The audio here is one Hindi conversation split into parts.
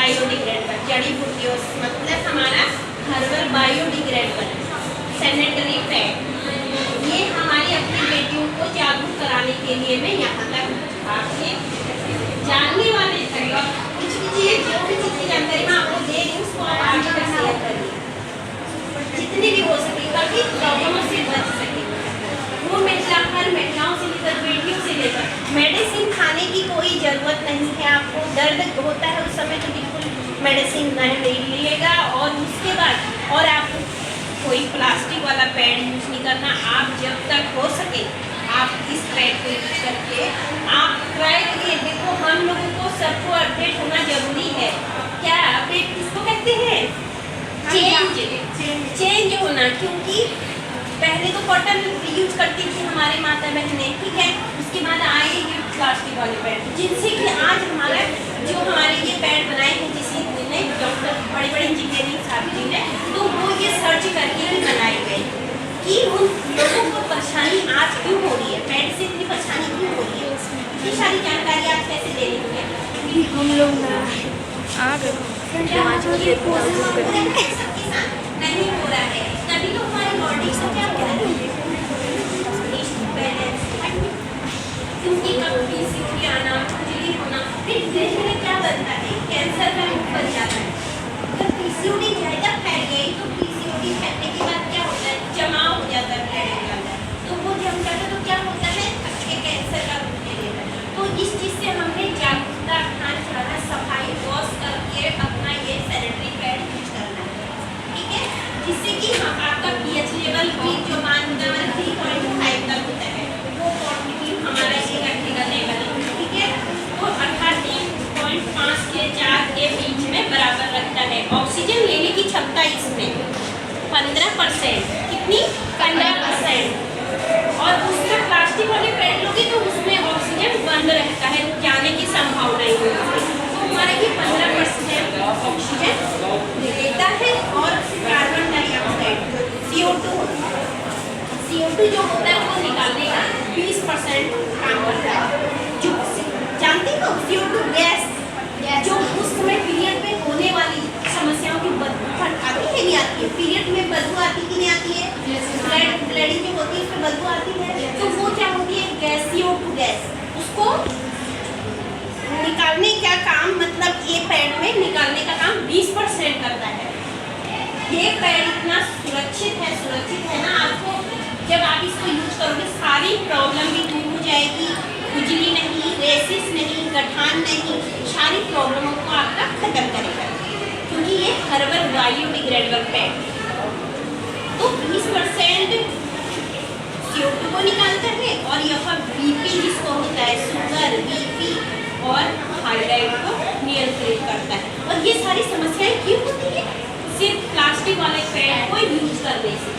बायोडिग्रेडेबल, जड़ी बूटियों मतलब हमारा हर्बल बायोडिग्रेडेबल सैनिटरी पैड। ये हमारी अपनी बेटियों को जागरूक कराने के लिए मैं यहाँ तक आपके जानने वाले थे और कुछ भी चीज़ जो भी चीज़ की जानकारी मैं आपको दे रही हूँ उसको आप आगे तक शेयर करिए जितनी भी हो सके ताकि प्रॉब्लमों से बच सके। वो हर महिलाओं से लेकर बेटियों से लेकर मेडिसिन खाने की कोई ज़रूरत नहीं है। आपको दर्द होता है उस समय तो बिल्कुल मेडिसिन नहीं लीजिएगा और उसके बाद और आप कोई प्लास्टिक वाला पैड यूज नहीं करना। आप जब तक हो सके आप इस पैड को यूज करके आप ट्राई करिए। देखो हम लोगों को सबको अपडेट होना जरूरी है। क्या अपडेट किसको कहते हैं? चेंज होना। क्योंकि पहले तो कॉटन यूज करती थी हमारे माता बहनें, ठीक है, उसके बाद आए ये प्लास्टिक वाले पैड जिनसे कि आज हमारा जो हमारे ये पैड बनाए हैं जिसने डॉक्टर बड़े बड़े इंजीनियरिंग छात्री ने तो वो ये सर्च करके ही बनाए गए कि उन लोगों को परेशानी आज क्यों हो रही है, पैड से इतनी परेशानी क्यों हो रही है, ये सारी जानकारी आज कैसे दे रही है हम लोग नहीं हो रहा है तभी तो हमारी बॉडी को क्या हो रहा है क्योंकि कभी सीखी आना खुजली होना फिर धीरे धीरे क्या बनता है कैंसर का रूप बन जाता है। जब पीसीओडी ज़्यादा फैल गई तो पीसीओडी फैलने के बाद क्या होता है जमाव हो जाता है ब्लड के अंदर तो वो जम जाता है तो क्या होता है अच्छे कैंसर का रूप ले लेता है। तो इस चीज़ से हमें जागरूकता रखना चाहिए, सफाई वॉश करके अपना ये सैनिटरी पैड यूज करना है, ठीक है, जिससे कि आपका पीएच लेवल भी जो मानता है 3.5 तक होता है वो पॉजिटिव हमारा ये रखेगा लेवल, ठीक है, तो 38.5 से 4 के बीच में बराबर रखता है। ऑक्सीजन लेने की क्षमता इसमें 15%, कितनी 15%, और उसमें प्लास्टिक वाले पैड लोगे तो उसमें ऑक्सीजन बंद रहता है, जाने की संभावना ही होती है। तो हमारा ये 15% ऑक्सीजन लेता है और कार्बन डाइऑक्साइड CO2 जो होता है वो निकालने का 20% काम करता है। जो जानते हो CO2 गैस जो उस समय पीरियड में होने वाली समस्याओं की बदबू आती है नहीं आती है, पीरियड में बदबू आती कि नहीं आती है, ब्लडिंग जो होती है उसमें बदबू आती है तो वो क्या होती है गैस CO2 गैस उसको निकालने का काम मतलब ये पैड में निकालने का काम 20% करता है। ये पैड इतना सुरक्षित है ना, आपको जब आप इसको यूज करोगे सारी प्रॉब्लम भी दूर हो जाएगी, खुजली नहीं, रेसिस नहीं, गठान नहीं, सारी प्रॉब्लमों को आपका खत्म करेगा क्योंकि ये हर्बल बायोडिग्रेडेबल पैड तो 20% CO2 को निकालता है और यह बीपी जिसको होता है शुगर, बीपी और थायराइड को नियंत्रित करता है। और ये सारी समस्याएं क्यों होती है? सिर्फ प्लास्टिक वाले पैड को यूज करने से,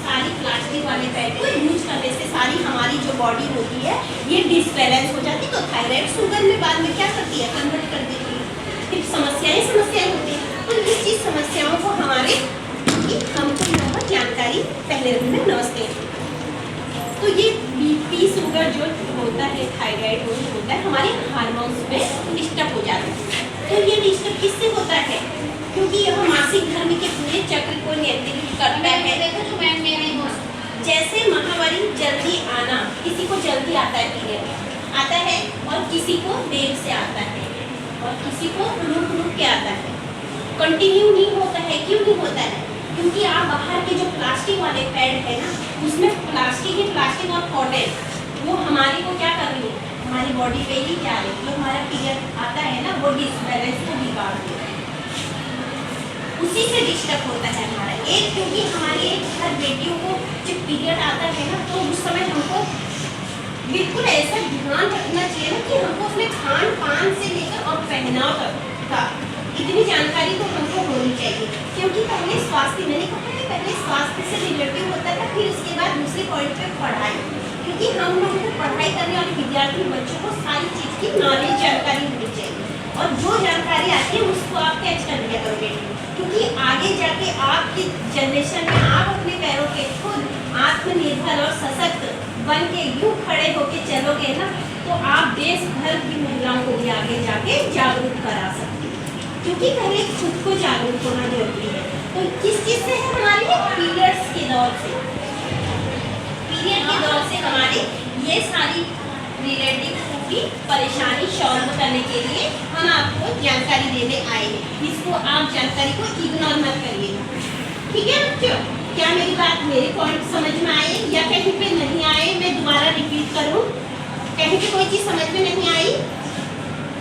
सारी प्लास्टिक वाले पैड को यूज करने से सारी हमारी जो बॉडी होती है ये डिसबैलेंस हो जाती है। तो थायराइड शुगर में बाद में क्या करती है कन्वर्ट कर देती है, फिर समस्याएं होती हैं। तो इस चीज़ समस्याओं को हमारे हमको यहाँ जानकारी पहले रखना। नमस्ते। तो ये बीपी शुगर जो होता है थायराइड जो होता है हमारे हार्मोन्स में डिस्टर्ब हो जाता है। तो ये डिस्टर्ब किससे होता है? क्योंकि यह मासिक धर्म के पूरे चक्र को नियंत्रित करता है। जैसे महावारी जल्दी आना, किसी को जल्दी आता है पीरियड आता है और किसी को देर से आता है और किसी को रुक के आता है, कंटिन्यू नहीं होता है। क्यों नहीं होता है? क्योंकि आप बाहर के जो प्लास्टिक वाले पैड है ना उसमें प्लास्टिक और कॉटन वो हमारे को क्या कर रही है हमारी बॉडी पे ही जा रही है। जो हमारा पीरियड आता है ना वो डिसबैलेंस को बिगाड़ देता है, उसी से डिस्टर्ब होता है हमारा एक। क्योंकि हमारी हर बेटियों को जब पीरियड आता है ना तो उस समय हमको बिल्कुल ऐसा ध्यान रखना चाहिए ना कि हमको उसमें खान पान से लेकर और पहनाव तक का इतनी जानकारी तो हमको होनी चाहिए। क्योंकि पहले स्वास्थ्य, मैंने कहा कि पहले स्वास्थ्य से रिलेटिव होता था, फिर उसके बाद दूसरे पॉइंट पे पढ़ाई। क्योंकि हम लोगों को पढ़ाई करने वाले विद्यार्थी बच्चों को सारी चीज़ की नॉलेज जानकारी होनी चाहिए और जो जानकारी आती है उसको आप कैच कर लिया करोगे। क्योंकि आगे जाके आपकी जनरेशन में आप अपने पैरों के खुद आत्मनिर्भर और सशक्त बन के यूँ खड़े होके चलोगे ना तो आप देश भर की महिलाओं को भी आगे जाके जागरूक करा सकते हैं। क्योंकि पहले खुद को जागरूक होना जरूरी है। तो किस चीज़ से है हमारी पीरियड्स के दौर से, पीरियड के दौर से हमारी ये सारी रिलेटिव की परेशानी सॉल्व करने के लिए हम आपको जानकारी देने आए हैं। इसको आप जानकारी को इग्नोर मत करिएगा, ठीक है बच्चों? क्या मेरी बात, मेरे पॉइंट समझ में आए या कहीं पे नहीं आए? मैं दोबारा रिपीट करूं, कहीं पे कोई चीज़ समझ में नहीं आई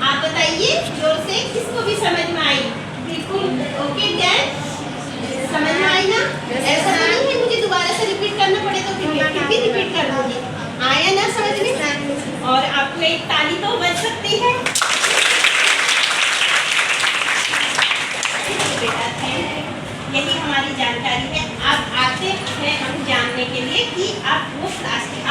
आप बताइए जोर से, किसको भी समझ में आई? बिल्कुल ओके डैड, समझ में आई ना? ऐसा नहीं है मुझे दोबारा से रिपीट करना पड़े तो फिर भी रिपीट कर दूँगी। आया ना समझ में? और आपको एक ताली तो बज सकती है। बेटा थैंक यू, यही हमारी जानकारी है। आप आते हैं हम जानने के लिए कि आप वो क्लास के